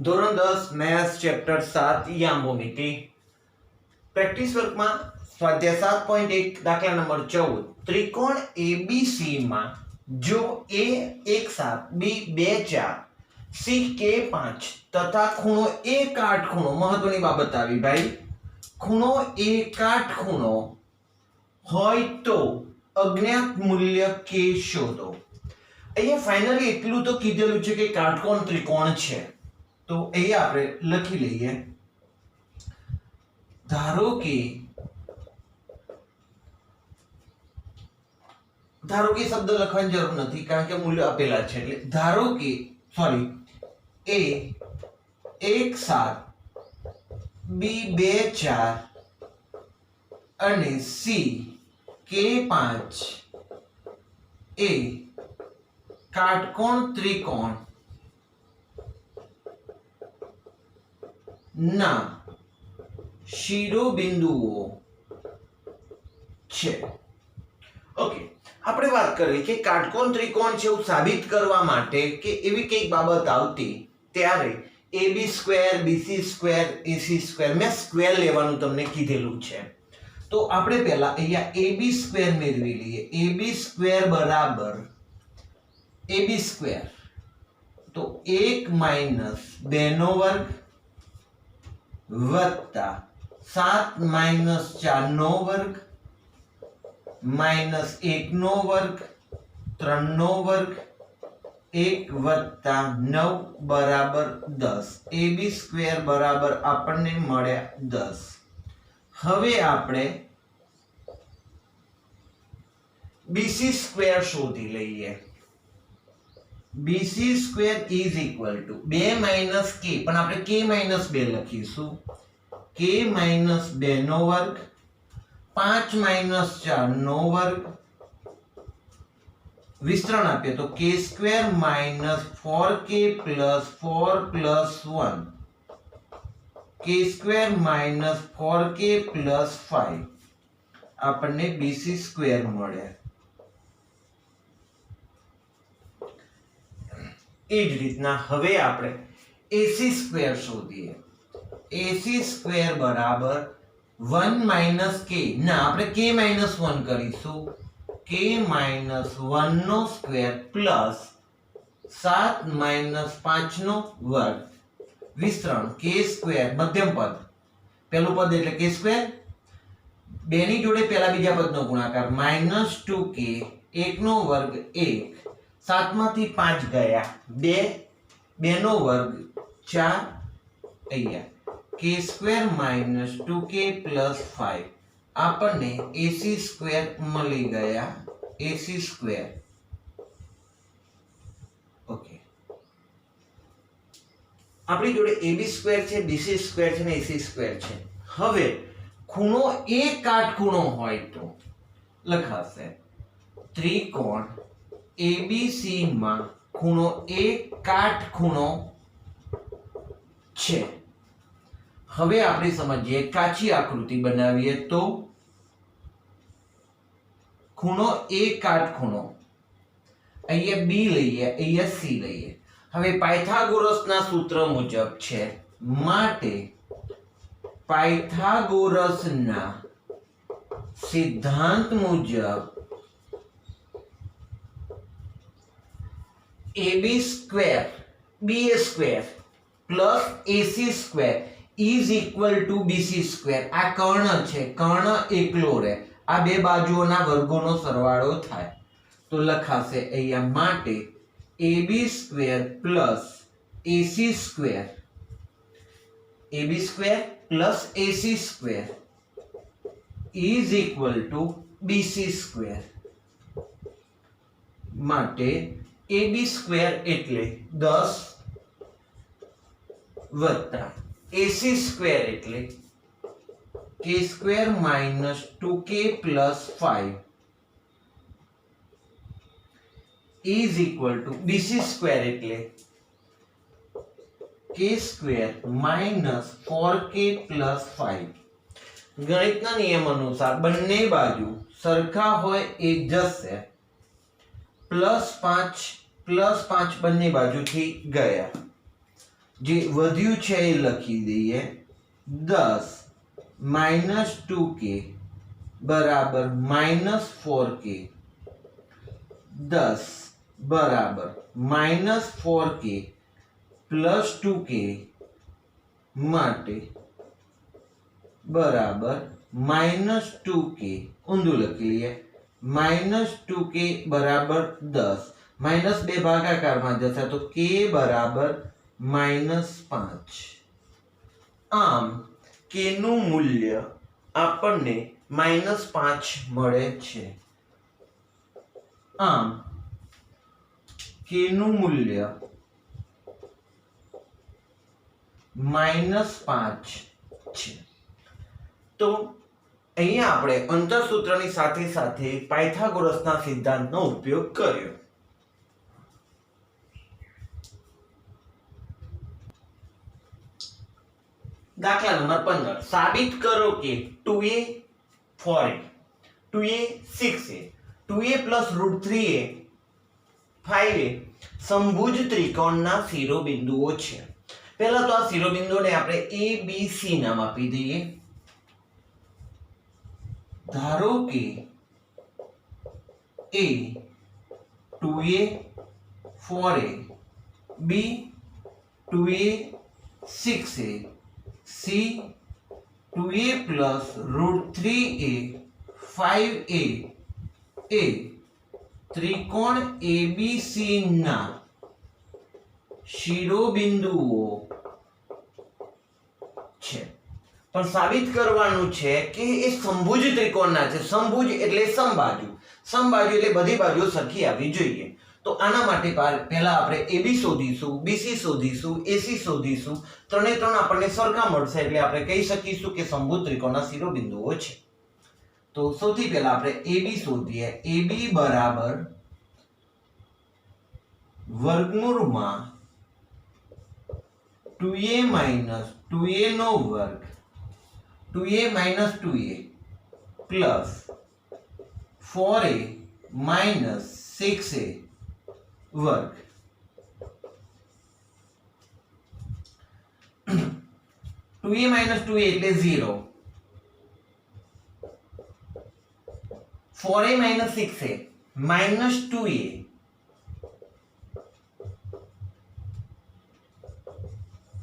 ધોરણ 10 maths chapter 7 યામોમિતિ practice વર્કમાં સ્વાધ્યાય 7.1 દાખલા નંબર 14 ત્રિકોણ ABC માં જો A 1 7 B 2 4 C K 5 તથા ખૂણો A કાટખૂણો મહત્વની બાબત આવી ભાઈ ખૂણો A કાટખૂણો હોય તો અજ્ઞાત મૂલ્ય K શોધો। અહીંયા ફાઇનલી એટલું તો કીધેલું છે કે કાટકોણ ત્રિકોણ છે तो ये आपने लखी लीए धारो की शब्द लखवानी जरूर नहीं कारण के मूल्य अपेला है એટલે ધારો કે સોરી A 1 7 B 2 4 અને C K 5 એ કાટકોણ ત્રિકોણ ના શિરોબિંદુઓ છે। ઓકે આપણે વાત કરીએ કે કાટકોણ ત્રિકોણ છે એવું સાબિત કરવા માટે કે એવી કઈક બાબત આવતી ત્યારે AB² BC² AC² મેં સ્ક્વેર લેવાનું તમને કીધેલું છે। તો આપણે પહેલા અહીંયા AB² મેળવી લઈએ। AB² બરાબર AB² તો 1 માઈનસ 2 નો વર્ગ वत्ता 7 माइनस 4 नो वर्ग माइनस 1 नो वर्ग 3 नो वर्ग 1 वत्ता 9 बराबर 10 AB² बराबर આપણને મળ્યા 10। હવે આપણે BC² શોધી લઈએ। BC² is equal to 2 minus K પણ આપણે K minus 2 લખીશું K minus 2 નો વર્ગ 5 minus 4 નો વર્ગ વિસ્તરણ આપીએ તો K² minus 4K plus 4 plus 1 K² minus 4K plus 5 આપણને BC² મળે। એ જ રીતના હવે આપણે AC² શોધીએ। AC² બરાબર 1 માઈનસ K ના આપણે K માઈનસ 1 કરીશું K માઈનસ 1 નો સ્ક્વેર પ્લસ 7 માઈનસ 5 નો વર્ગ વિસ્તરણ K² મધ્યમ પદ પહેલું પદ એટલે K² બેની જોડે પહેલા બીજા પદનો ગુણાકાર માઈનસ 2K 1 નો વર્ગ 1 7 માંથી 5 ગયા 2 2 નો વર્ગ 4 અહીંયા K² minus 2K plus 5 આપણને AC² મળી ગયા AC²। ઓકે આપણી જોડે AB² છે BC² છે ને AC² છે। હવે ખૂણો A કાટખૂણો હોય તો લખાશે ત્રિકોણ ABC માં ખૂણો A કાટખૂણો છે। હવે આપણે સમજીએ કાચી આકૃતિ બનાવીએ તો ખૂણો A કાટખૂણો અહીંયા B લઈએ અહીંયા C લઈએ। હવે પાયથાગોરસના સૂત્ર મુજબ છે માટે પાયથાગોરસના સિદ્ધાંત મુજબ AB² BA² plus AC² is equal to BC² આ કર્ણ છે કર્ણ એકલો રહે આ બે બાજુઓના વર્ગોનો સરવાળો થાય તો લખાશે અહીંયા માટે AB² plus AC² AB² plus AC² is equal to BC² માટે AB² એટલે 10 વત્તા AC² એટલે K² minus 2K plus 5 is equal to BC² એટલે K² minus 4K plus 5 ગણિતના નિયમ અનુસાર બંને બાજુ સરખા હોય એ જશે +5 બંને બાજુથી ગયા જે વધ્યું છે એ લખી દઈએ 10 માઇનસ 2k બરાબર માઇનસ 4k 10 બરાબર માઇનસ 4k પ્લસ 2k માટે બરાબર માઇનસ 2k ઊંધું લખી લઈએ માઇનસ 2k બરાબર 10 માઇનસ 2 ભાગાકારમાં જશે તો k બરાબર માઇનસ 5 આમ k નું મૂલ્ય આપણને માઇનસ 5 મળે છે આમ k નું મૂલ્ય -5 છે તો અહીંયા આપણે અંતરસૂત્રની સાથે સાથે પાયથાગોરસના સિદ્ધાંતનો ઉપયોગ કર્યો દાખલા નંબર 15 સાબિત કરો કે 2a 4a 2a 6a 2a + √3a 5a સમભુજ ત્રિકોણના શિરોબિંદુઓ છે પહેલા તો આ શિરોબિંદુઓને આપણે a b c નામ આપી દઈએ ધારો કે a 2a 4a b 2a 6a c 2a + √3a 5a એ ત્રિકોણ ABC ના શિરોબિંદુઓ છે પણ સાબિત કરવાનું છે કે એ સમભુજ ત્રિકોણના છે સમભુજ એટલે સમબાજુ સમબાજુ એટલે બધી બાજુઓ સરખી આવવી જોઈએ તો આના માટે પહેલા આપણે AB શોધીશું BC શોધીશું AC શોધીશું ત્રણે ત્રણ આપણને સરખા મળશે એટલે આપણે કહી શકીશું કે સમભુજ ત્રિકોણના શિરોબિંદુઓ છે તો સૌથી પહેલા આપણે AB શોધીએ AB બરાબર વર્ગમૂળમાં 2a - 2a નો વર્ગ 2a - 2a plus 4a - 6a વર્ગ 2a - 2a એટલે 0 4a - 6a -2a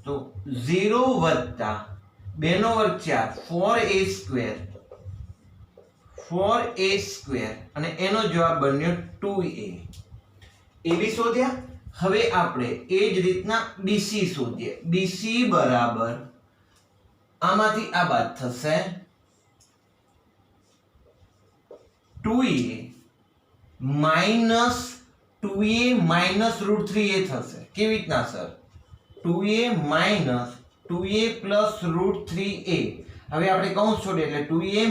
તો 0 વત્તા 2 નો વર્ગ 4 4a સ્ક્વેર અને એનો જવાબ બન્યો 2a AB શોધ્યા હવે આપણે એ જ રીતના BC શોધીએ BC બરાબર આમાંથી આ બાદ થશે 2a - 2a - √3a થશે કેવી રીતના સર 2a - 2a + √3a હવે આપણે કૌંસ છોડીએ એટલે 2a -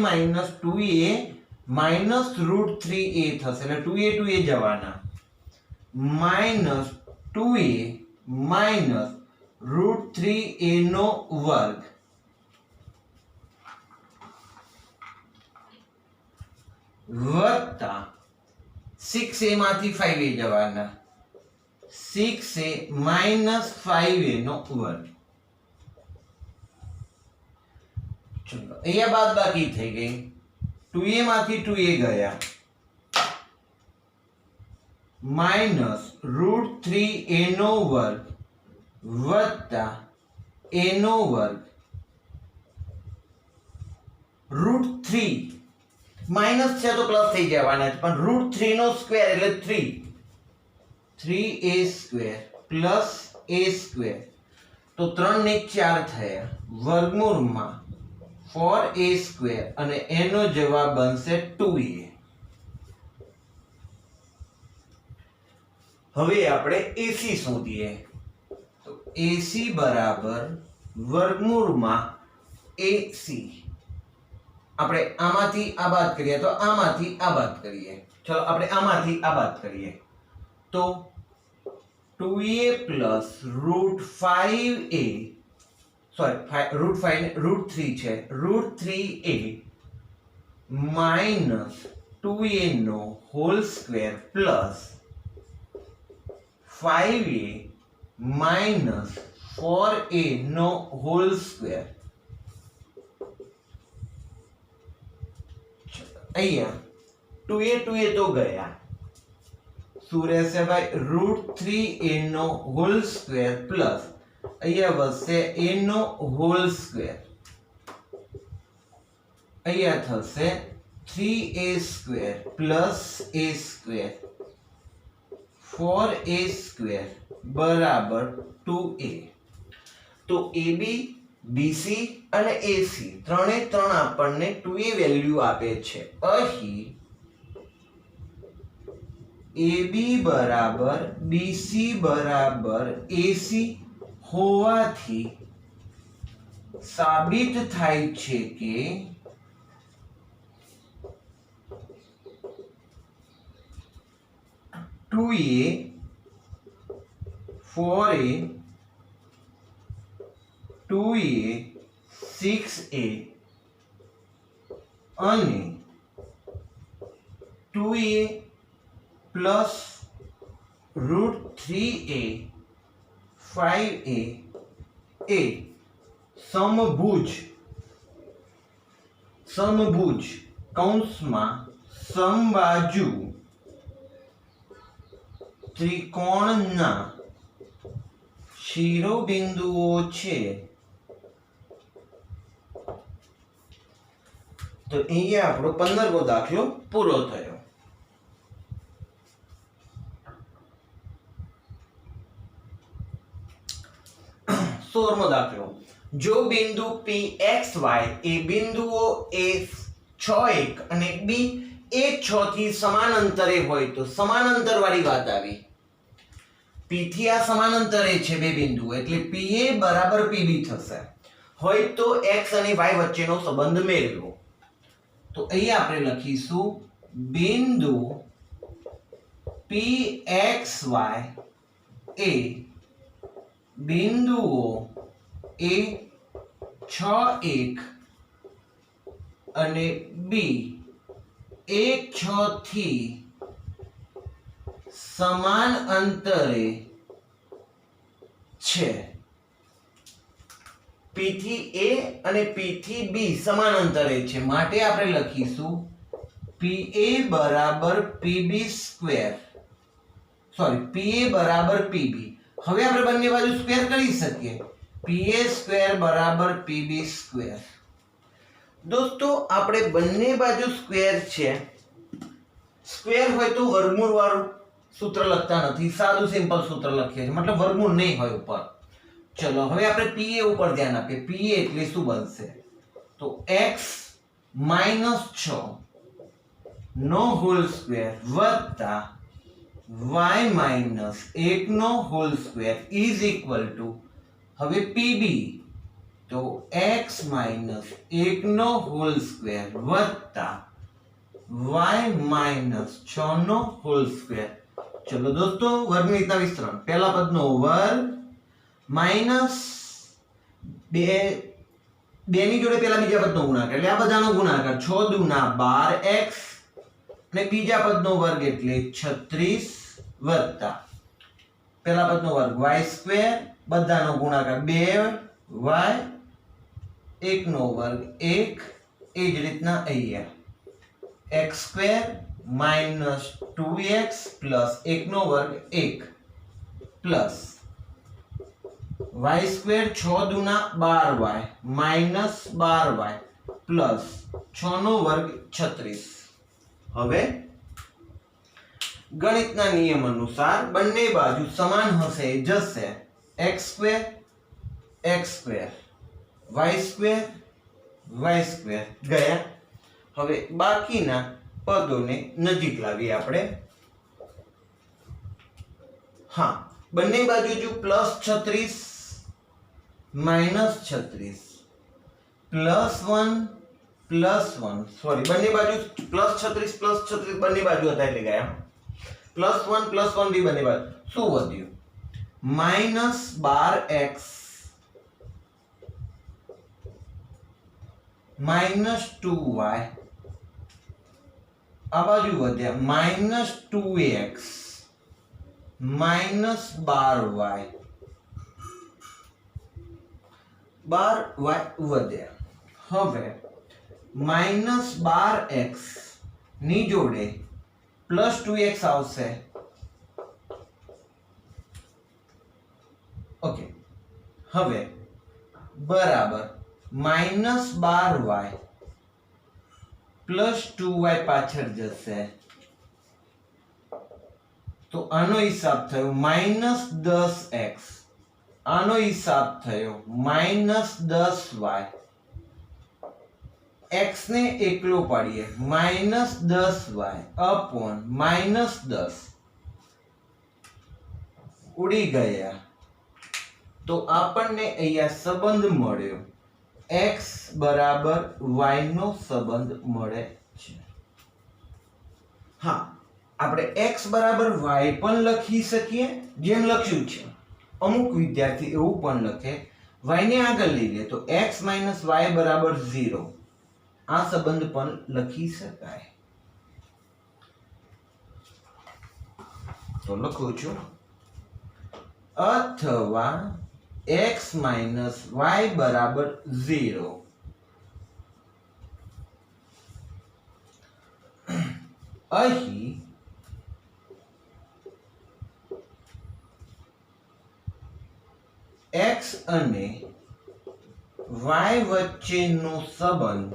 2a - √3a થશે એટલે 2a 2a જવાના -2a - √3a નો વર્ગ વત્તા 6a માંથી 5a જવાના 6a - 5a નો વર્ગ ચલો અહીંયા બાદબાકી થઈ ગઈ 2a માંથી 2a ગયા -√3a નો વર્ગ વત્તા a નો વર્ગ √3 માઈનસ છે તો પ્લસ થઈ જવાના છે પણ √3 નો સ્ક્વેર એટલે 3a square plus a square તો 3 ને 4 થયા વર્ગમૂળમાં 4a સ્ક્વેર અને એનો જવાબ બનશે 2a હવે આપણે AC શોધીએ તો AC બરાબર વર્ગમૂળમાં AC આપણે આમાંથી આ બાદ કરીએ તો આમાંથી આ બાદ કરીએ ચલો આપણે આમાંથી આ બાદ કરીએ તો 2a + √5a સોરી √3 છે √3a -2a નો whole square plus 5a - 4a નો હોલ સ્ક્વેર અહીંયા 2a તો ગયા શું રહેશે ભાઈ √3a નો હોલ સ્ક્વેર પ્લસ અહીંયા વધશે a નો હોલ સ્ક્વેર અહીંયા થશે 3a square plus a square 4a square બરાબર 2a તો AB BC અને AC ત્રણે ત્રણ આપણને 2a વેલ્યુ આપે છે અહીં AB બરાબર BC બરાબર AC હોવાથી સાબિત થાય છે કે 2a 4a 2a 6a અને 2a પ્લસ √3a 5a એ સમભુજ કૌંસમાં સમબાજુ ત્રિકોણના શિરોબિંદુઓ છે તો અહીંયા આપણો 15મો દાખલો પૂરો થયો 16મો દાખલો જો બિંદુ PXY એ બિંદુઓ A61 અને B1 થી સમાન અંતરે હોય તો સમાન અંતર વાળી વાત આવી P થી આ સમાન અંતરે છે બે બિંદુઓ એટલે PA બરાબર PB થશે હોય તો X અને Y વચ્ચેનો સંબંધ મેળવો તો અહીં આપણે લખીશું બિંદુ PXY એ બિંદુઓ A61 અને B1 થી સમાન અંતરે છે P થી A અને P થી B સમાન અંતરે છે માટે આપણે લખીશું PA બરાબર PB સ્ક્વેર PA બરાબર PB હવે આપણે બંને બાજુ સ્ક્વેર કરી શકીએ PA સ્ક્વેર બરાબર PB સ્ક્વેર દોસ્તો આપણે બંને બાજુ સ્ક્વેર છે સ્ક્વેર હોય તો વર્ગમૂળ વાળું સૂત્ર લખતા નથી સાદું સિમ્પલ સૂત્ર લખીએ છીએ મતલબ વર્ગમૂળ નહીં હોય ઉપર ચલો હવે આપણે PA ઉપર ધ્યાન આપીએ PA એટલે શું બનશે તો x - 6 નો હોલ સ્ક્વેર વત્તા y - 1 નો whole square is equal to હવે PB તો x - 1 નો હોલ સ્ક્વેર વત્તા y - 6 નો હોલ સ્ક્વેર ચલો દોસ્તો વર્ગની રીતના વિસ્તરણ પહેલા પદનો વર્ગ માઈનસ 2 ની જોડે પહેલા બીજા પદનો ગુણાકાર એટલે આ બધાનો ગુણાકાર 6 દુના 12x અને બીજા પદનો વર્ગ એટલે 36 વત્તા પહેલા પદનો વર્ગ y સ્ક્વેર બધાનો ગુણાકાર 2y 1 નો વર્ગ 1 એ જ રીતના અહીંયા x square minus 2x plus 1 નો વર્ગ 1 plus y square 6 દુના 12y minus 12y plus 6 નો વર્ગ 36 હવે ગણિતના નિયમ અનુસાર બંને બાજુ સમાન હશે જશે x સ્ક્વેર y સ્ક્વેર ગયા હવે બાકીના પદોને નજીક લાવી આપણે હા બંને બાજુ જો +36 -36 +1 સોરી બંને બાજુ +36 બંને બાજુ હતા એટલે ગયા +1 બી બંને બાજુ શું વધ્યું -12x -2y આ બાજુ વધ્યા -2x -12y 12y વધ્યા. હવે -12x ની જોડે +2x આવશે. ઓકે, હવે બરાબર -12y +2y પાછળ જશે તો આનો હિસાબ થયો -10x, આનો હિસાબ થયો -10y. x ને એકલો પાડીએ -10y upon -10 ઉડી ગયા તો આપણને અહીંયા સંબંધ મળ્યો x બરાબર y નો સંબંધ મળે છે. હા, આપણે x બરાબર y પણ લખી શકીએ જેમ લખ્યું છે. અમુક વિદ્યાર્થી એવું પણ લખે y ને આગળ લઈ લે તો x - y બરાબર 0. આ સંબંધ પણ લખી શકાય. તો લખું છું અથવા x - y બરાબર 0. અહીં x અને y વચ્ચેનો સંબંધ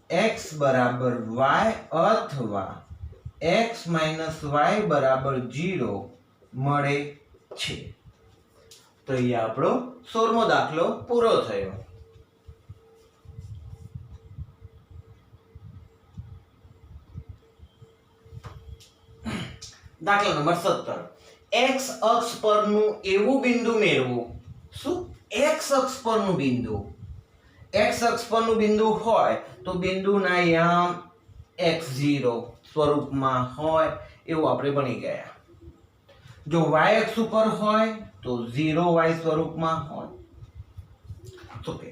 x બરાબર y અથવા x - y બરાબર 0 મળે છે. તો અહીંયા આપણો 16મો દાખલો પૂરો થયો. દાખલા નંબર 17. x અક્ષ પરનું એવું બિંદુ મેળવો. શું? x અક્ષ પરનું બિંદુ. x અક્ષ પરનું બિંદુ હોય તો બિંદુના યામ x0 સ્વરૂપમાં હોય એવું આપણે ભણી ગયા. જો y અક્ષ ઉપર હોય તો 0y સ્વરૂપમાં હોય. ઓકે,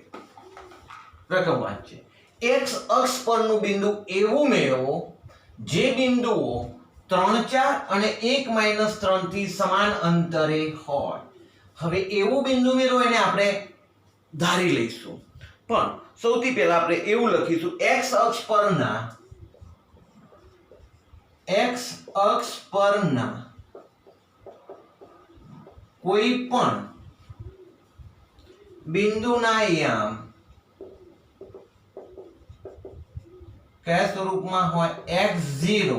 પ્રથમ વાત છે x અક્ષ પરનું બિંદુ એવું મેળવો જે બિંદુઓ 3 4 અને 1 - 3 થી સમાન અંતરે હોય. હવે એવું બિંદુ મેળવો એને આપણે ધારી લઈશું. પણ સૌથી પહેલા આપણે એવું લખીશું x અક્ષ પરના કોઈ પણ બિંદુના યામ કયા સ્વરૂપમાં હોય? x0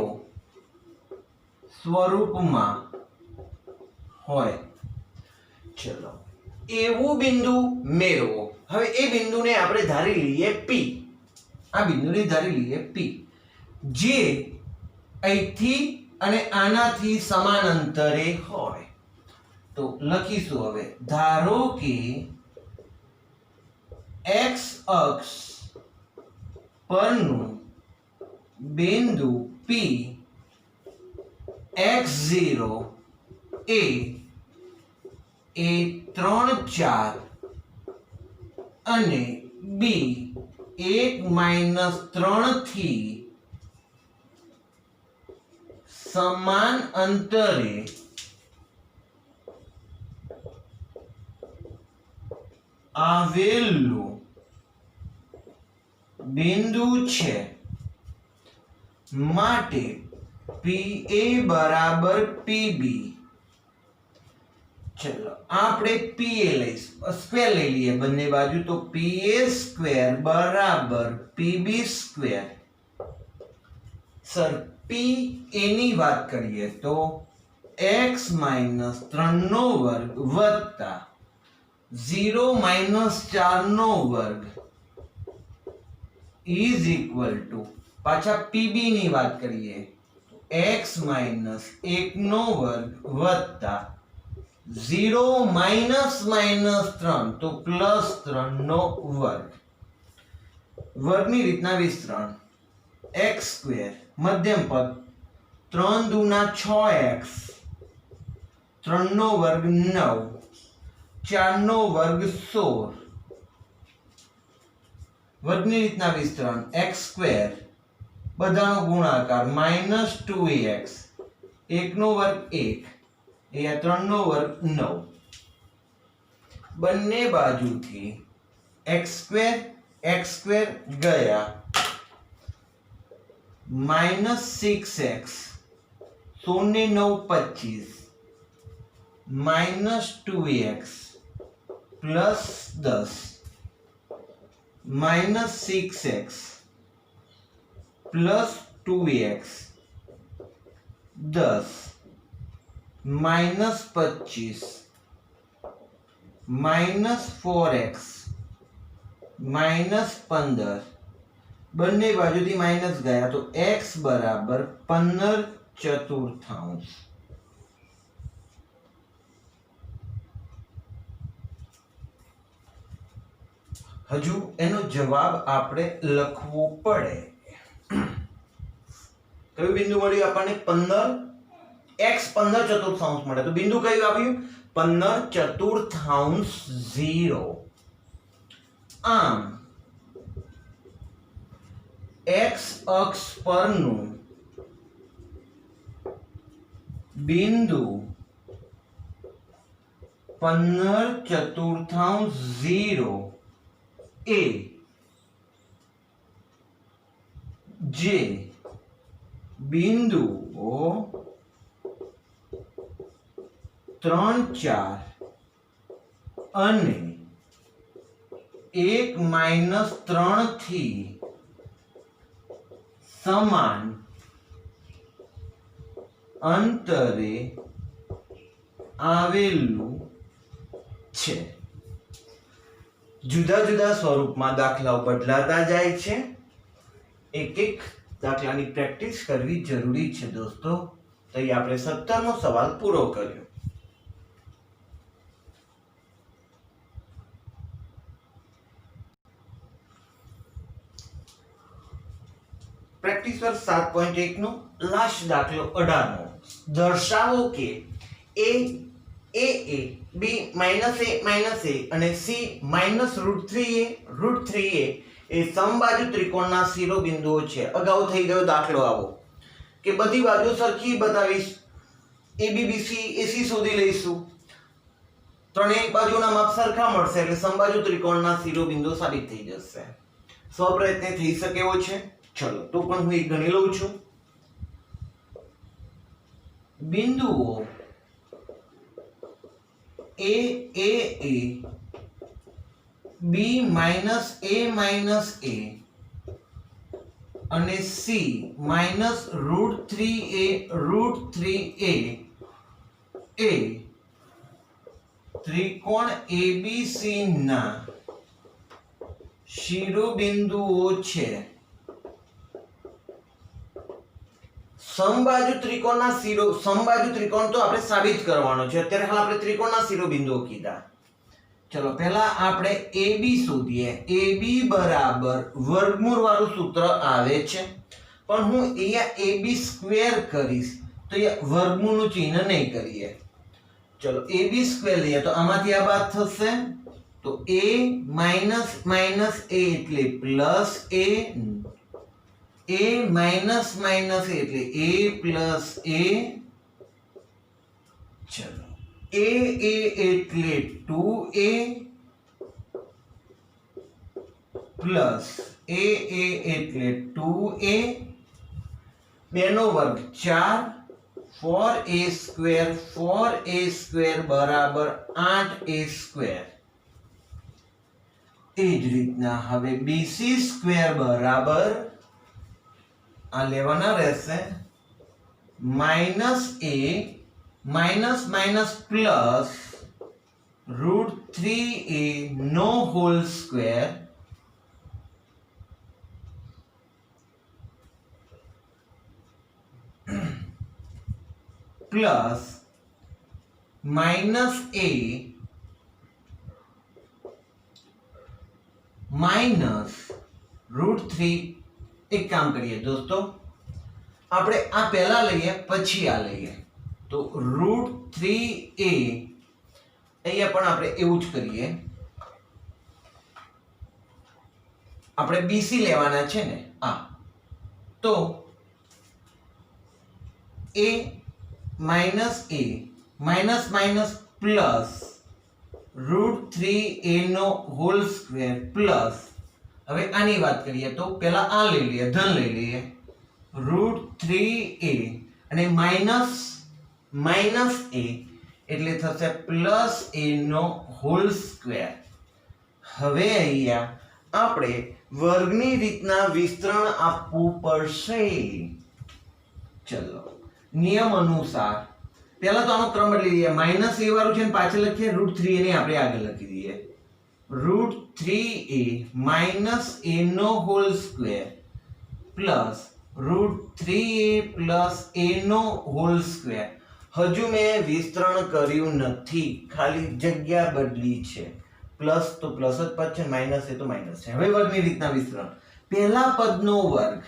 સ્વરૂપમાં હોય. ચલો, એવું બિંદુ મેળવો. હવે એ બિંદુને આપણે ધારી લઈએ P. આ બિંદુને ધારી લઈએ P, જે અહીંથી અને આનાથી સમાન અંતરે હોય. તો લખીશું હવે ધારો કે x અક્ષ પરનું બિંદુ P x0 એ 3 4 અને b 1 - 3 થી સમાન અંતરે આવેલું બિંદુ છે. માટે PA બરાબર PB. ચલો આપણે PA લઈશું, સ્ક્વેર લઈ લઈએ બંને બાજુ તો PA² બરાબર PB². સર PA ની વાત કરીએ તો x - 3 નો વર્ગ વત્તા 0 - 4 નો વર્ગ ઇઝ ઇક્વલ ટુ, પાછા PB ની વાત કરીએ તો x - 1 નો વર્ગ વત્તા 0 - 3 તો +3 નો વર્ગ. વર્ગની રીતના વિસ્તરણ x² મધ્યમ પદ 3 દુના 6x, 3 નો વર્ગ 9, 4 નો વર્ગ 16. વર્ગની રીતના વિસ્તરણ x² બધાનો ગુણાકાર -2ax, 1 નો વર્ગ 1, અહીંયા 3 નો વર્ગ 9. બંને બાજુથી x સ્ક્વેર ગયા -6x 0 ને 9 25 -2x +10 -6x +2x 10 -25 -4x -15 બંને બાજુથી માઇનસ ગયા તો x બરાબર 15/4 હજુ એનો જવાબ આપણે લખવો પડે. કયું બિંદુ મળ્યું આપણને? 15 x 15/4 મળે તો બિંદુ કયું આવ્યું? 15/4 0. આમ x અક્ષ પરનું બિંદુ 15/4 એ જે બિંદુઓ 3 4 અને 1 - 3 થી સમાન અંતરે આવેલું છે. જુદા જુદા સ્વરૂપમાં દાખલાઓ બદલાતા જાય છે. એક એક દાખલાની પ્રેક્ટિસ કરવી જરૂરી છે દોસ્તો. તો અહીં આપણે 17મો સવાલ પૂરો કર્યો. પ્રેક્ટિસ વર્ક 7.1 નો લાસ્ટ દાખલો 18મો. દર્શાવો કે a b - a અને c -√3a એ સમબાજુ ત્રિકોણના શિરોબિંદુઓ છે. અગાઉ થઈ ગયો દાખલો આવો કે બધી બાજુ સરખી બતાવીશ, abc ac શોધી લઈશું, ત્રણેય બાજુના માપ સરખા મળશે એટલે સમબાજુ ત્રિકોણના શિરોબિંદુ સાબિત થઈ જશે. સ્વપ્રયત્ને થઈ શકે એવો છે. ચલો તો પણ હું એક ગણી લઉં છું. બિંદુઓ a b - a અને c -√3a એ ત્રિકોણ abc ના શિરોબિંદુઓ છે. સમબાજુ ત્રિકોણ તો આપણે સાબિત કરવાનો છે. અત્યારે હાલ આપણે ત્રિકોણના શિરોબિંદુઓ કીધા. ચલો પહેલા આપણે AB શોધીએ. AB બરાબર વર્ગમૂળ વાળું સૂત્ર આવે છે, પણ હું અહીંયા AB સ્ક્વેર કરીશ તો અહીંયા વર્ગમૂળનું ચિહ્ન નહીં કરીએ. ચલો AB સ્ક્વેર લઈએ તો આમાંથી આ બાદ થશે તો a માઈનસ માઈનસ a એટલે પ્લસ a માઈનસ માઈનસ એટલે a પ્લસ a. ચલો a એટલે 2a પ્લસ a એટલે 2a, 2 નો વર્ગ 4, 4a સ્ક્વેર બરાબર 8a સ્ક્વેર. એ જ રીતના હવે bc સ્ક્વેર બરાબર આ લેવાના રહેશે minus a minus minus plus √3a નો whole square plus minus a minus √3. એક કામ કરીએ દોસ્તો, આપણે આ પહેલા લઈએ પછી આ લઈએ તો √3a અહીંયા પણ આપણે એવું જ કરીએ. આપણે BC લેવાના છે ને આ, તો a minus minus plus √3a નો હોલ સ્ક્વેર પ્લસ, હવે આની વાત કરીએ તો પહેલા આ લઈ લઈએ, ધન લઈ લઈએ, √3a અને માઇનસ a એટલે થશે પ્લસ a નો હોલ સ્ક્વેર. હવે અહીંયા આપણે વર્ગની રીતના વિસ્તરણ આપવું પડશે. ચલો નિયમ અનુસાર પહેલા તો આનો ક્રમ બદલી દઈએ. માઇનસ a વાળું છે ને પાછળ લખીએ, √3a ને આપણે આગળ લખી દઈએ. √3a માઇનસ a નો whole square plus √3a plus a નો હોલ સ્ક્વેર. હજુ મેં વિસ્તરણ કર્યું નથી, ખાલી જગ્યા બદલી છે. પ્લસ તો પ્લસ જ પદ છે, માઇનસ એ તો માઇનસ છે. હવે વર્ગની રીતના વિસ્તરણ. પહેલા પદનો વર્ગ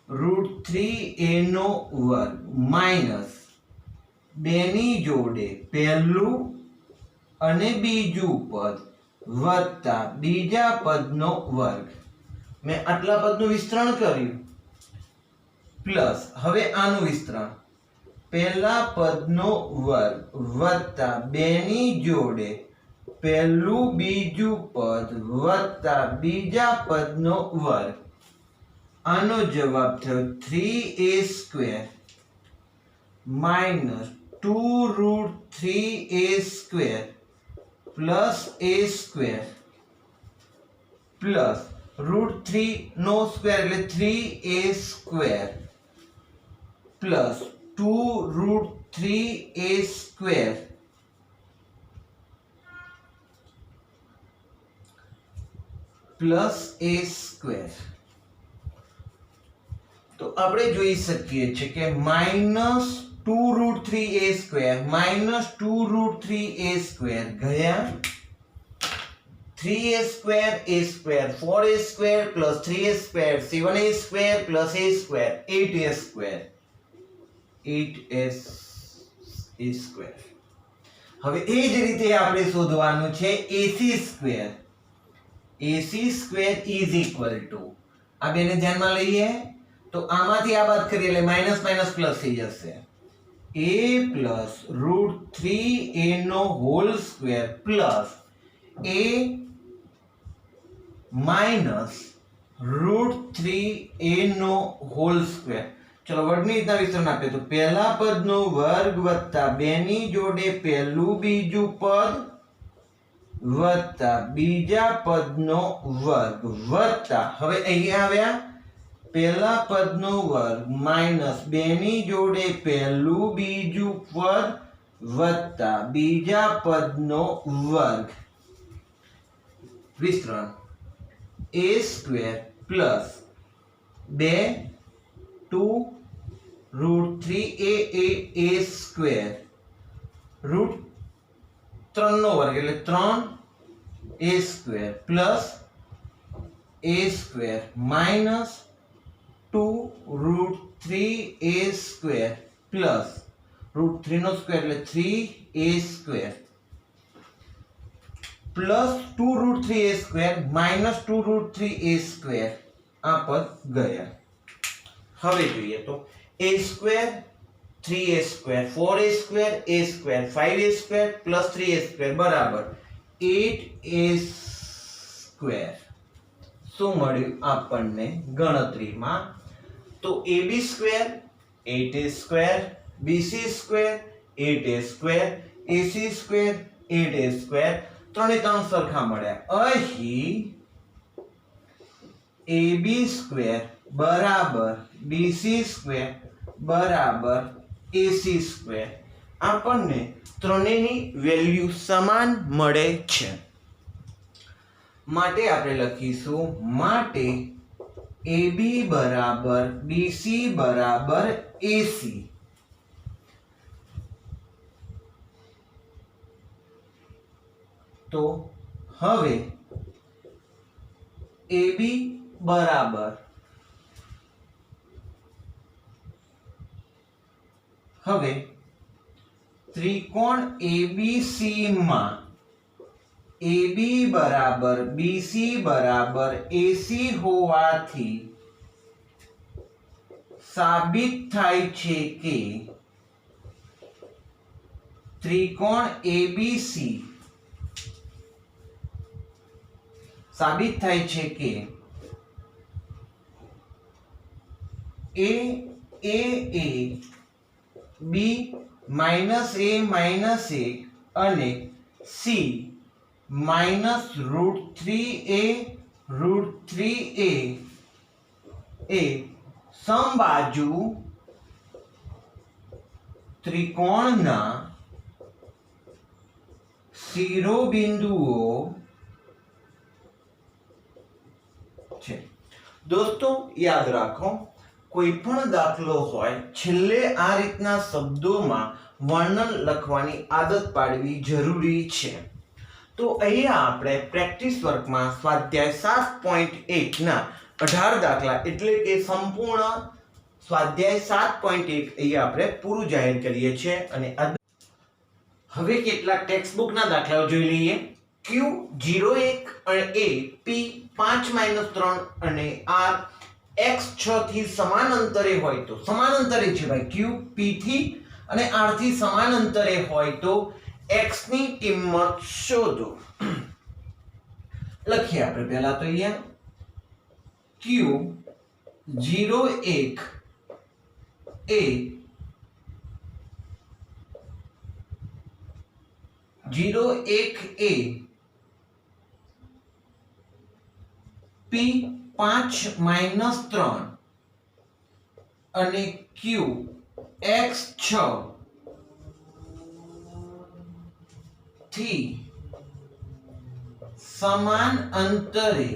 √3a નો વર્ગ માઇનસ 2 ની જોડે પહેલું અને બીજું પદ વત્તા બીજા પદનો વર્ગ. મેં આટલા પદનું વિસ્તરણ કર્યું પ્લસ હવે આનું વિસ્તરણ. પહેલા પદનો વર્ગ વત્તા 2 ની જોડે પહેલું બીજું પદ વત્તા બીજા પદનો વર્ગ. આનો જવાબ થયો 3a² minus 2√3a² plus a² plus √3 નો સ્ક્વેર એટલે 3a² plus 2√3a² plus a². તો આપણે જોઈ શકીએ છીએ કે માઇનસ 2√3a² માઇનસ 2√3a² ગયા 3a² a² 4a² plus 3a² 7a² plus a² 8a². હવે એ જ રીતે આપણે શોધવાનું છે ac². ac² is equal two, આ બેને ધ્યાનમાં લઈએ તો આમાંથી આ બાદ કરીએ એટલે માઇનસ માઇનસ પ્લસ થઈ જશે. a પ્લસ √3a નો whole square plus a minus √3a નો હોલ સ્ક્વેર. ચલો વર્ગની રીતના વિસ્તરણ આપીએ તો પહેલા પદનો વર્ગ વત્તા 2 ની જોડે પહેલું બીજું પદ વત્તા બીજા પદનો વર્ગ વત્તા, હવે અહીંયા આવ્યા પહેલા પદનો વર્ગ માઇનસ 2 ની જોડે પહેલું બીજું પદ વત્તા બીજા પદનો વર્ગ. વિસ્તરણ a² પ્લસ 2 √3a a² √3 નો વર્ગ એટલે 3a² plus a² minus 2√3a² plus √3 નો સ્ક્વેર એટલે 3a² plus 2√3a² minus 2√3a². આ પદ ગયા. હવે જોઈએ તો a² 3a², 4a², a², 5a² plus 3a² બરાબર 8a². શું મળ્યું આપણને ગણતરીમાં? તો ab² 8a², bc² 8a², ac² 8a², ત્રણે ત્રણ સરખા મળ્યા. અહીં ab² બરાબર bc² બરાબર ac². આપણને ત્રણેયની વેલ્યુ સમાન મળે છે. માટે આપણે લખીશું માટે AB બરાબર BC બરાબર AC. તો હવે AB બરાબર હવે ત્રિકોણ ABC માં AB બરાબર BC બરાબર AC હોવાથી સાબિત થાય છે કે ત્રિકોણ ABC સાબિત થાય છે કે a b minus a minus a અને c માઇનસ √3a √3a એ સમબાજુ ત્રિકોણના શિરોબિંદુઓ છે. દોસ્તો યાદ રાખો, કોઈ પણ દાખલો હોય છેલ્લે આ રીતના શબ્દોમાં વર્ણન લખવાની આદત પાડવી જરૂરી છે. તો અહીંયા આપણે પ્રેક્ટિસ વર્કમાં સ્વાધ્યાય 7.1 ના 18 દાખલા એટલે કે સંપૂર્ણ સ્વાધ્યાય 7.1 અહીંયા આપણે પૂરું જાહેર કરીએ છીએ. અને હવે કેટલાક ટેક્સ્ટ બુક ના દાખલાઓ જોઈ લઈએ. q 0 1 અને a p 5 - 3 અને r x 6 થી સમાન અંતરે હોય તો, સમાન અંતરે છે ભાઈ, q p થી અને r થી સમાન અંતરે હોય તો x ની કિંમત શોધો. લખીએ આપણે પહેલા તો અહીંયા q 0 1 a 0 1 a p 5 - 3 અને q x 6 થી સમાન અંતરે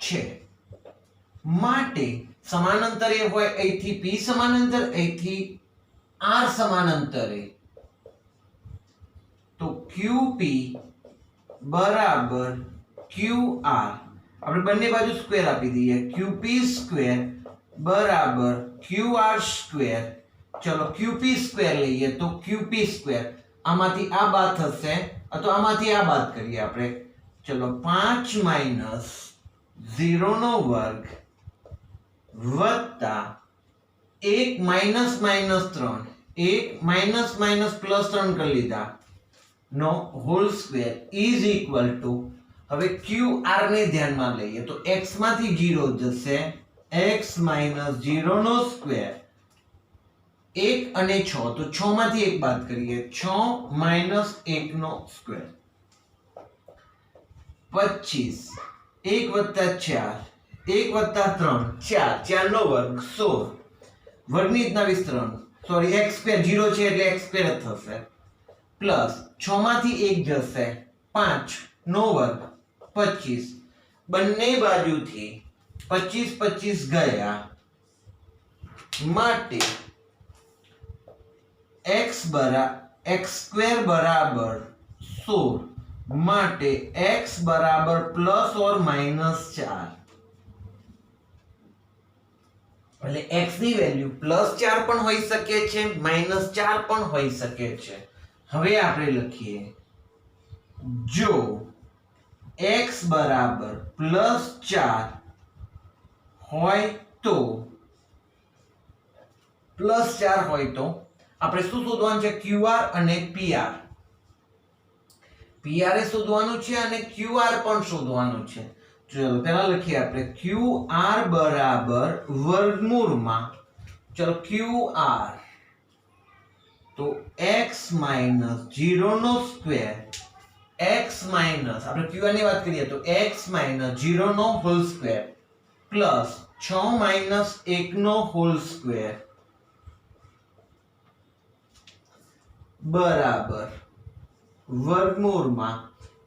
છે. માટે સમાન અંતરે હોય અહીંથી p સમાન અંતર, અહીંથી r સમાન અંતરે, તો qp બરાબર qr. આપણે બંને બાજુ સ્ક્વેર આપી દઈએ. qp² બરાબર qr². ચલો qp² લઈએ તો qp², આમાંથી આ બાદ થશે અથવા આમાંથી આ બાદ કરીએ આપણે. ચલો 5 - 0 નો વર્ગ વત્તા 1 - -3, 1 - +3 કરી લીધા નો whole square is equal to, હવે qr ને ધ્યાનમાં લઈએ તો x માંથી 0 જશે, x - 0 નો સ્ક્વેર, 1 અને 6 તો 6 માંથી 1 બાદ કરીએ, 6 - 1 નો સ્ક્વેર, 25, 1 + 4, 1 + 3 4, 4 નો વર્ગ 16, વર્ગની રીતના વિસ્તરણ, સોરી x² 0 છે એટલે x² જ થશે, પ્લસ 6 માંથી 1 જશે, 5 નો વર્ગ 25, બંને બાજુથી 25 25 ગયા, માટે x² બરાબર 16, માટે x બરાબર +or -4. એટલે x ની વેલ્યુ +4 પણ હોઈ શકે છે, -4 પણ હોઈ શકે છે. હવે આપણે લખીએ, જો x બરાબર +4 હોય તો, +4 હોય તો આપણે શું શોધવાનું છે? qr અને pr. pr એ શોધવાનું છે અને qr પણ શોધવાનું છે. ચલો પહેલા લખીએ આપણે qr બરાબર વર્ગમૂળમાં, ચલો qr તો x - 0 નો સ્ક્વેર, x માઈનસ, આપણે qr ની વાત કરીએ તો x - 0 નો હોલ સ્ક્વેર પ્લસ 6 - 1 નો હોલ સ્ક્વેર બરાબર વર્ગમૂળમાં,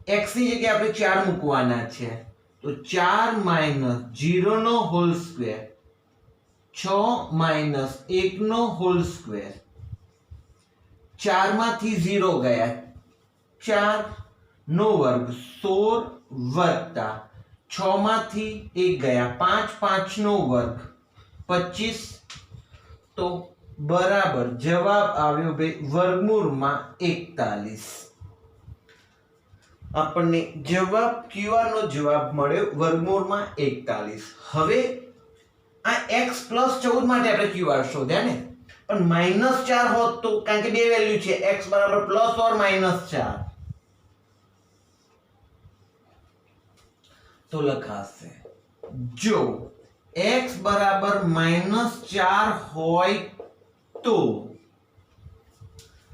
x ની જગ્યાએ આપણે 4 મૂકવાના છે તો 4 - 0 નો હોલ સ્ક્વેર, 6 - 1 નો હોલ સ્ક્વેર, 4 માંથી 0 ગયા, 4 નો વર્ગ 16 વત્તા 6 માંથી 1 ગયા, 5 5 નો વર્ગ 25, તો બરાબર જવાબ આવ્યો ભાઈ વર્ગમૂળમાં 41. આપણને જવાબ qr નો જવાબ મળ્યો વર્ગમૂળમાં 41. હવે આ x + 14 માટે આપણે qr શોધ્યા ને, પણ -4 હોત તો, કારણ કે બે વેલ્યુ છે, x બરાબર +or -4, તો લખાશે જો x બરાબર -4 હોય તો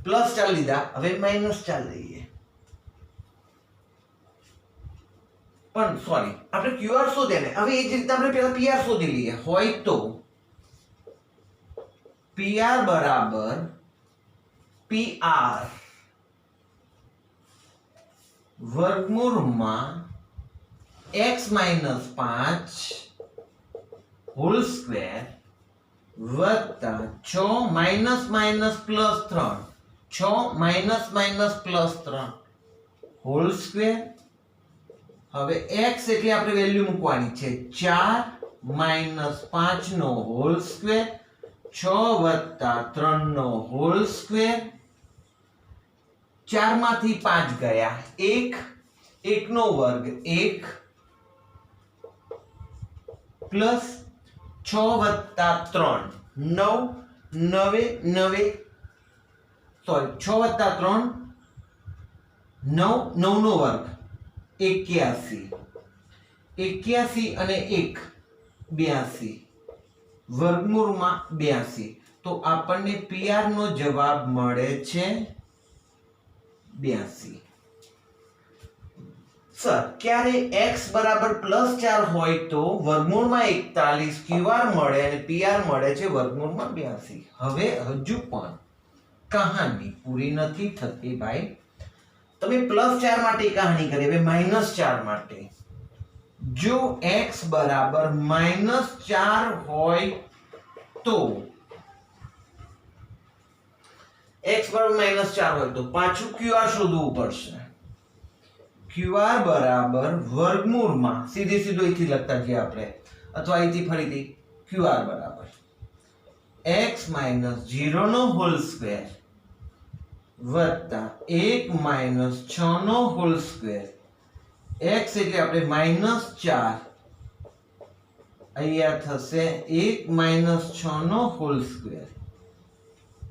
+4 લીધા, હવે -4 લઈએ, પણ સોરી આપણે QR શોધે ને, હવે એ જ રીતે આપણે પહેલા PR શોધી લઈએ. હોય તો PR બરાબર PR વર્ગમૂળમાં x - 5 હોલ સ્ક્વેર વત્તા 6 +3 હોલ સ્ક્વેર. હવે x એટલે આપણે વેલ્યુ મૂકવાની છે 4 - 5 નો હોલ સ્ક્વેર 6 + 3 નો હોલ સ્ક્વેર. 4 માંથી 5 ગયા 1 1 નો વર્ગ 1 પ્લસ 6 + 3 9 9 સોરી 6 + 3 9 9 નો વર્ગ 81 81 અને 1 82 વર્ગમૂળમાં 82. તો આપણને PR નો જવાબ મળે છે 82. સર ક્યારે x બરાબર +4 હોય તો વર્ગમૂળમાં 41 QR મળે અને PR મળે છે વર્ગમૂળમાં 82. હવે હજુ પણ કહાની પૂરી નથી થતી ભાઈ. તમે +4 માટે કહાની કરી, હવે -4 માટે. જો x બરાબર -4 હોય તો x બરાબર -4 હોય તો પાછું QR શોધવું પડશે. QR બરાબર વર્ગમૂળમાં સીધે સીધો અહીંથી લખતા જઈએ આપણે, અથવા અહીંથી ફરીથી QR બરાબર x - 0 નો હોલ સ્ક્વેર વત્તા 1 - 6 નો હોલ સ્ક્વેર. x એટલે આપણે -4 અહીંયા થશે 1 - 6 નો હોલ સ્ક્વેર.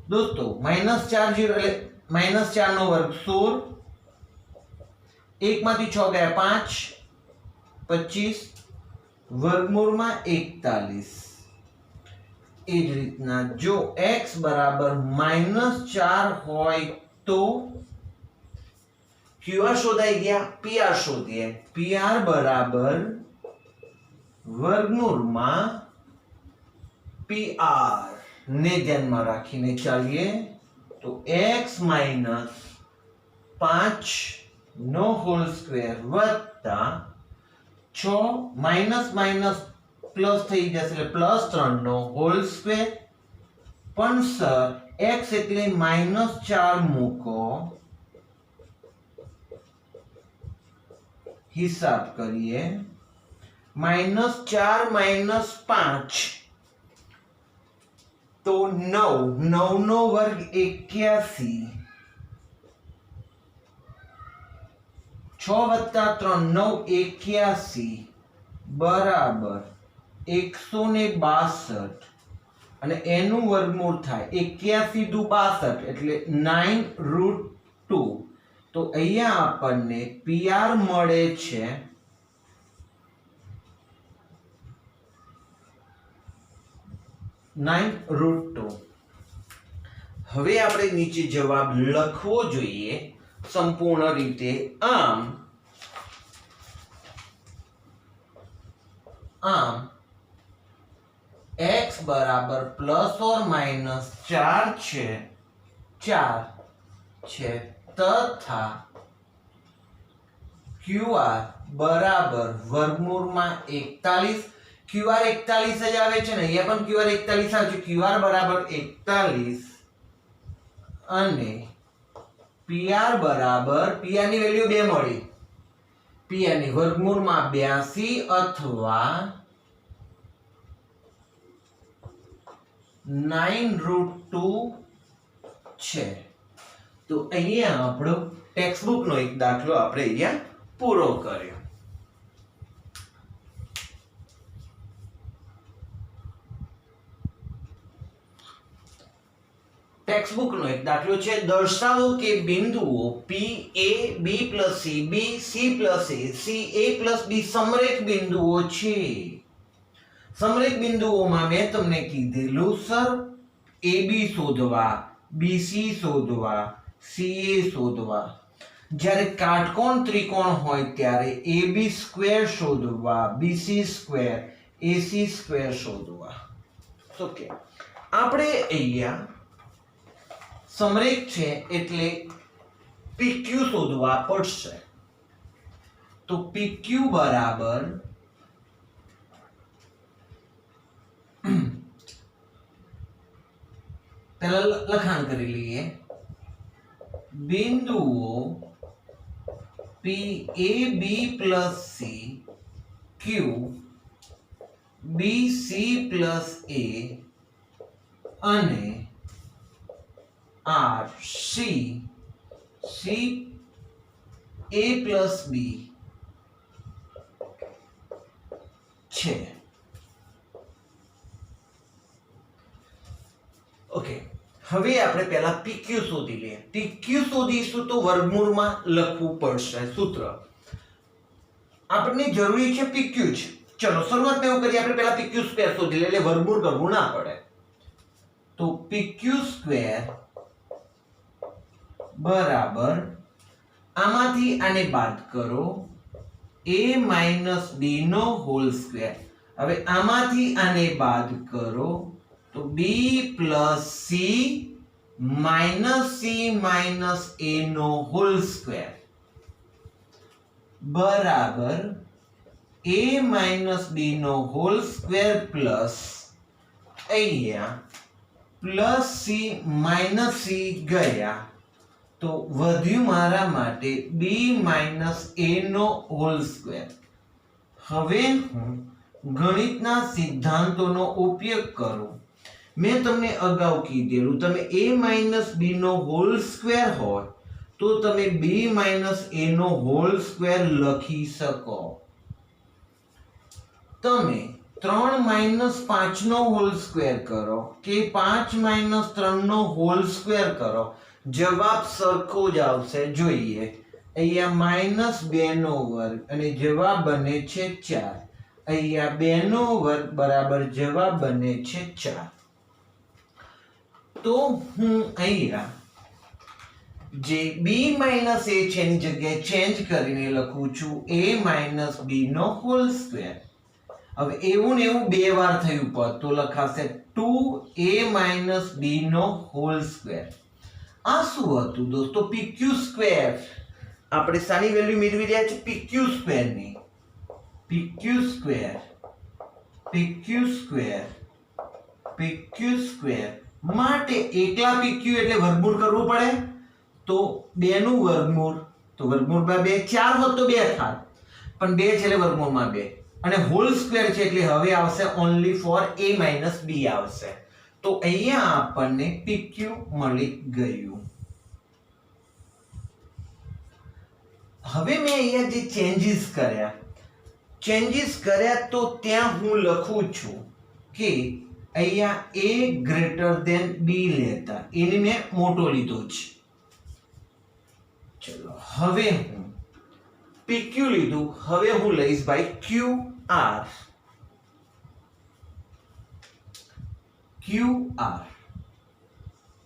દોસ્તો -4 0 એટલે -4 નો વર્ગ 16, 1 માંથી 6 ગયા 5 25 વર્ગમૂળમાં 41. એ જ રીતના જો x બરાબર -4 હોય તો QR શોધાઈ ગયા, PR શોધીએ. PR બરાબર વર્ગમૂળમાં PR ને ધ્યાનમાં રાખીને ચાલીએ તો x - 5 નો હોલ સ્ક્વેર વત્તા 6 પ્લસ થઈ જશે એટલે +3 નો હોલ સ્ક્વેર. પણ સર x એટલે -4 મૂકો, હિસાબ કરીએ. -4 - 5 તો 9 9 નો વર્ગ 81, 6 + 3 9 81 બરાબર 162 અને એનું વર્ગમૂળ થાય 81 દુ 62 એટલે 9√2. તો અહીંયા આપણને PR મળે છે 9√2. હવે આપણે નીચે જવાબ લખવો જોઈએ સંપૂર્ણ રીતે. આમ x બરાબર ±4 છે 4 છે તથા QR બરાબર વર્ગમૂળમાં 41. QR 41 જ આવે છે ને, અહીંયા પણ QR 41 આવે છે. QR બરાબર 41 અને PR બરાબર, PR ની વેલ્યુ 2 મળી, PR ની વર્ગમૂળમાં 82 અથવા 9√2 છે. તો અહીંયા આપણો ટેક્સ્ટબુક નો એક દાખલો આપણે અહીંયા પૂરો કર્યો. ટેક્સ્ટબુક નો એક દાખલો છે, દર્શાવો કે બિંદુઓ P A B plus C B C plus A C A plus B સમરેખ બિંદુઓ છે. સમરેખ બિંદુઓમાં મેં તમને કીધેલું સર AB શોધવા, BC શોધવા, CA શોધવા. જ્યારે કાટકોણ ત્રિકોણ હોય ત્યારે AB સ્ક્વેર શોધવા, BC સ્ક્વેર, AC સ્ક્વેર શોધવા. ઓકે, આપણે અહીંયા સમરેખ છે એટલે PQ શોધવા પડશે. તો PQ બરાબર પહેલા લખાણ કરી લઈએ. બિંદુઓ P A B plus C Q B C plus A અને R C C A plus B છે. ઓકે, હવે આપણે પહેલા PQ શોધી લઈએ. PQ શોધીશું તો વર્ગમૂળમાં લખવું પડશે સૂત્ર. આપણને જરૂરી છે PQ જ. ચલો શરૂઆતમાં એવું કરીએ, આપણે પહેલા PQ સ્ક્વેર શોધી લઈએ એટલે વર્ગમૂળ કરવું ના પડે. તો PQ સ્ક્વેર બરાબર આમાંથી આને બાદ કરો A minus B નો હોલ સ્ક્વેર. હવે આમાંથી આને બાદ કરો તો B plus C minus C minus A નો હોલ સ્ક્વેર બરાબર A minus B નો હોલ સ્ક્વેર પ્લસ અહીંયા પ્લસ C minus C ગયા તો વધ્યું મારા માટે B minus A નો હોલ સ્ક્વેર. હવે હું ગણિતના સિદ્ધાંતોનો ઉપયોગ કરું. મેં તમને અગાઉ કીધેલું, તમે A minus B નો હોલ સ્ક્વેર હોય તો તમે B minus A નો હોલ સ્ક્વેર લખી શકો. તમે 3 minus 5 નો હોલ સ્ક્વેર કરો કે 5 minus 3 નો હોલ સ્ક્વેર કરો, જવાબ સરખો જ આવશે. જોઈએ અહીંયા માઇનસ 2 નો વર્ગ અને જવાબ બને છે 4. અહીંયા 2 નો વર્ગ બરાબર જવાબ બને છે 4. તો હું અહીંયા જે B minus A છે એની જગ્યાએ ચેન્જ કરીને લખું છું A minus B નો હોલ સ્ક્વેર. હવે એવું ને એવું બે વાર થયું પદ તો લખાશે 2A minus B નો હોલ સ્ક્વેર. આ શું હતું દોસ્તો? PQ square. આપણે શાની વેલ્યુ મેળવી રહ્યા છે? PQ સ્ક્વેર ની. PQ square PQ square PQ square માટે એકલા PQ એટલે વર્ગમૂળ કરવું પડે. તો 2 નું વર્ગમૂળ, તો વર્ગમૂળમાં 2 4 હોત તો 2 થાત, પણ 2 છે એટલે વર્ગમૂળમાં 2 અને હોલ સ્ક્વેર છે એટલે હવે આવશે only four A minus B આવશે. તો અહીંયા આપણને PQ મળી ગયું. હવે મેં અહીંયા જે ચેન્જીસ કર્યા તો ત્યાં હું લખું છું કે અહીંયા A ગ્રેટર ધેન B લેતા, એને મેં મોટો લીધો છે. ચલો હવે હું PQ લીધું, હવે હું લઈશ ભાઈ QR.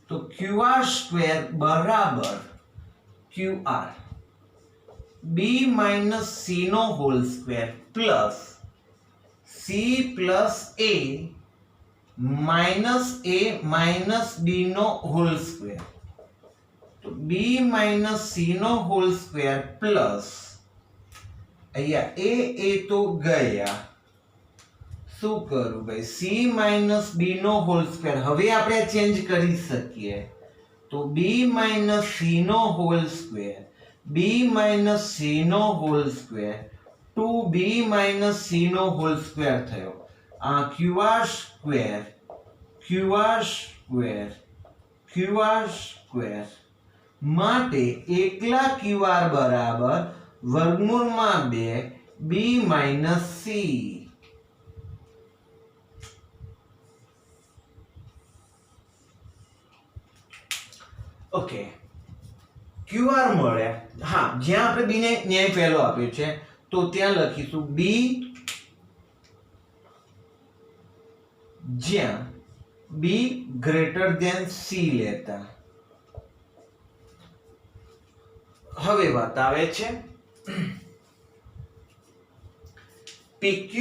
તો QR સ્ક્વેર બરાબર QR B minus C નો whole square plus C plus A minus B નો હોલ સ્ક્વેર. તો B minus C નો હોલ સ્ક્વેર પ્લસ અહીંયા A તો ગયા, શું કરું ભાઈ? C minus B નો હોલ સ્ક્વેર. હવે આપણે ચેન્જ કરી શકીએ તો B minus C નો whole square, B minus C નો whole square 2B minus C નો હોલ સ્ક્વેર થયો. આ QR સ્ક્વેર માટે એકલા QR બરાબર વર્ગમૂળમાં 2 B minus C. Okay, QR મળ્યા. હા, જ્યાં આપણે b ને ન્યાય પહેલો આપ્યો છે તો ત્યાં લખીશું b જ્યાં b ગ્રેટર ધેન c લેતા. હવે વાત આવે છે PQ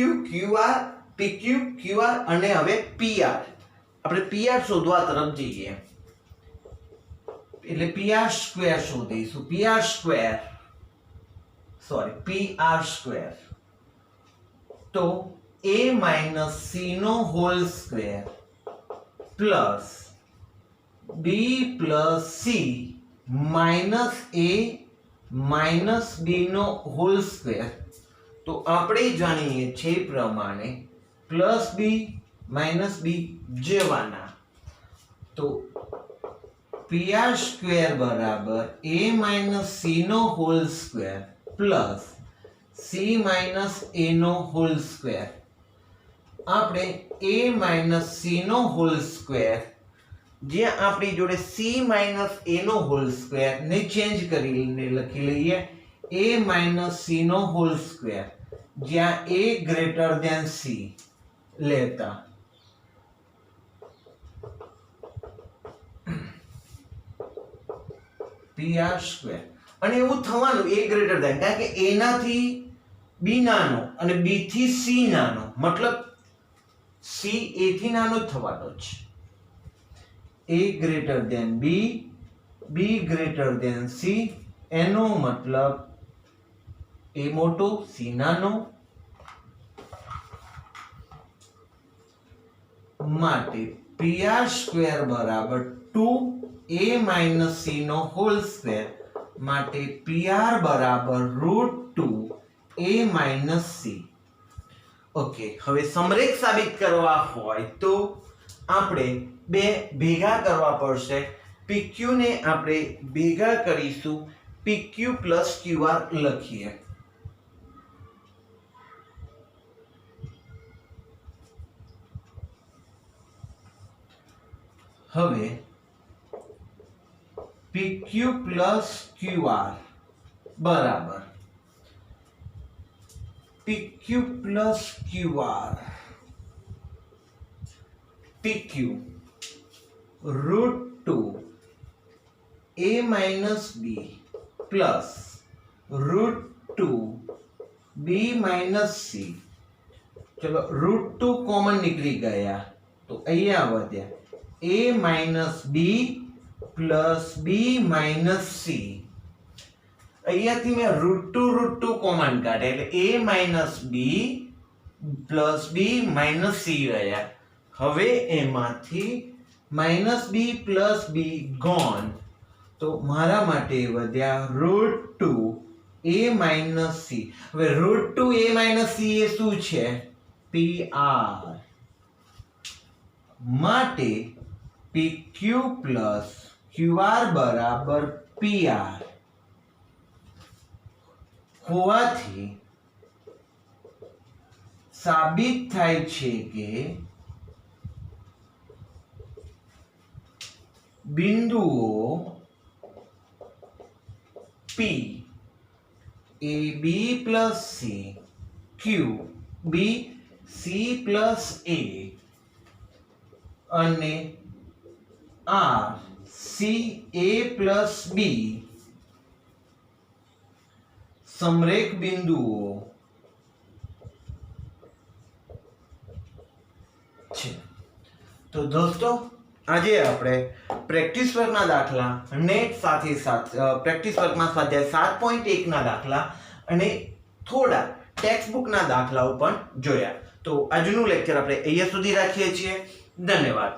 QR અને હવે PR. આપણે PR શોધવા તરફ જઈએ એટલે PR સ્ક્વેર શોધીશું. PR સ્ક્વેર તો a માઇનસ c નો whole square plus b plus c minus a minus b નો હોલ સ્ક્વેર. તો આપણે જાણીએ છીએ પ્રમાણે પ્લસ b માઇનસ b જેવાના. તો PR સ્ક્વેર બરાબર a માઇનસ c નો whole square plus c minus a નો હોલ સ્ક્વેર. આપણે a માઇનસ c નો હોલ સ્ક્વેર જ્યાં આપણી જોડે c માઇનસ a નો હોલ સ્ક્વેર ને ચેન્જ કરીને લખી લઈએ a માઇનસ c નો હોલ સ્ક્વેર જ્યાં a ગ્રેટર ધેન c લેતા. PR સ્ક્વેર અને એવું થવાનું a ગ્રેટર ધેન, કારણ કે a નાથી b નાનો અને b થી c નાનો, મતલબ c a થી નાનો થવાનો છે. a greater than b, b greater than c, એનો મતલબ a મોટો c નાનો. માટે PR સ્ક્વેર બરાબર 2a માઇનસ c નો હોલ સ્ક્વેર. માટે PR બરાબર √2a માઇનસ c. ઓકે, હવે સમરેખ સાબિત કરવા હોય તો આપણે બે ભેગા કરવા પડશે. PQ ને આપણે ભેગા કરીશું, PQ પ્લસ QR લખીએ. હવે PQ પ્લસ QR બરાબર PQ plus QR PQ √2a minus b plus √2b minus c. ચલો, √2 કોમન નીકળી ગયા તો અહીંયા વધ્યા a minus b plus b minus c. અહીંયાથી મેં √2 કોમન કાઢે એટલે a minus b plus b minus c રહ્યા. હવે એમાંથી minus b plus b gone, તો મારા માટે વધ્યા √2a માઇનસ c. હવે √2a માઇનસ c એ શું છે? PR. માટે PQ પ્લસ QR બરાબર PR હોવાથી સાબિત થાય છે કે બિંદુઓ P A B plus C, Q B C plus A અને R C A plus B સમરેખ બિંદુઓ છે. તો દોસ્તો, આજે આપણે પ્રેક્ટિસ વર્ગના દાખલા અને સાથે પ્રેક્ટિસ વર્ગમાં સ્વાધ્યાય 7.1 ના દાખલા અને થોડા ટેક્સ્ટ બુકના દાખલાઓ પણ જોયા. તો આજનું લેક્ચર આપણે અહીંયા સુધી રાખીએ છીએ. ધન્યવાદ.